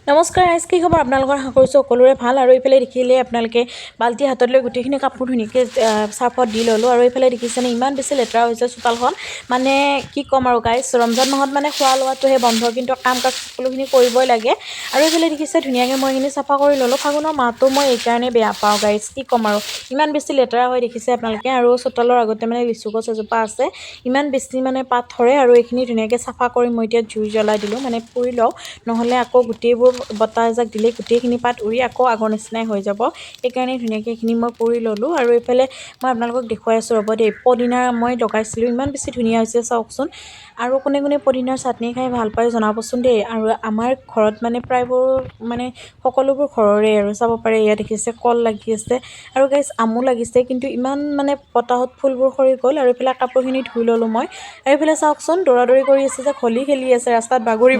নমস্কাৰ আইজ কি খবৰ আপোনালোকৰ আশা কৰিছোঁ সকলোৰে ভাল আৰু এইফালে দেখিলে আপোনালোকে বাল্টি হাতত লৈ গোটেইখিনি কাপোৰ ধুনীয়াকৈ চাৰ্ফত দি ল'লোঁ আৰু এইফালে দেখিছেনে ইমান বেছি লেতেৰা হৈছে চোতালখন মানে কি ক'ম আৰু গাইজ ৰমজান মাহত মানে খোৱা লোৱাটোহে বন্ধ কিন্তু কাম কাজ সকলোখিনি কৰিবই লাগে আৰু এইফালে দেখিছে ধুনীয়াকৈ মই এইখিনি চাফা কৰি ল'লোঁ ফাগুনৰ মাহটো মই এইকাৰণে বেয়া পাওঁ গাইজ কি ক'ম আৰু ইমান বেছি লেতেৰা হৈ দেখিছে আপোনালোকে আৰু চোতালৰ আগতে মানে লিচু গছ এজোপা আছে ইমান বেছি মানে পাত ধৰে আৰু এইখিনি ধুনীয়াকৈ চাফা কৰি মই এতিয়া জুই জ্বলাই দিলোঁ মানে পুৰি লওঁ নহ'লে আকৌ গোটেইবোৰ বতাহ এজাক দিলে গোটেইখিনি পাত উৰি আকৌ আগৰ নিচিনাই হৈ যাব সেইকাৰণে ধুনীয়াকৈ এইখিনি মই পুৰি ল'লোঁ আৰু এইফালে মই আপোনালোকক দেখুৱাই আছোঁ ৰ'ব দেই পদিনা মই লগাইছিলোঁ ইমান বেছি ধুনীয়া হৈছে চাওকচোন আৰু কোনে কোনে পদিনাৰ চাটনি খাই ভাল পায় জনাবচোন দেই আৰু আমাৰ ঘৰত মানে প্ৰায়বোৰ মানে সকলোবোৰ ঘৰৰে আৰু চাব পাৰে ইয়াত দেখিছে কল লাগি আছে আৰু গাইজ আমো লাগিছে কিন্তু ইমান মানে বতাহত ফুলবোৰ সৰি গ'ল আৰু এইফালে কাপোৰখিনি ধুই ল'লোঁ মই আৰু এইফালে চাওকচোন দৌৰা দৌৰি কৰি আছে যে হোলী খেলি আছে ৰাস্তাত বাগৰি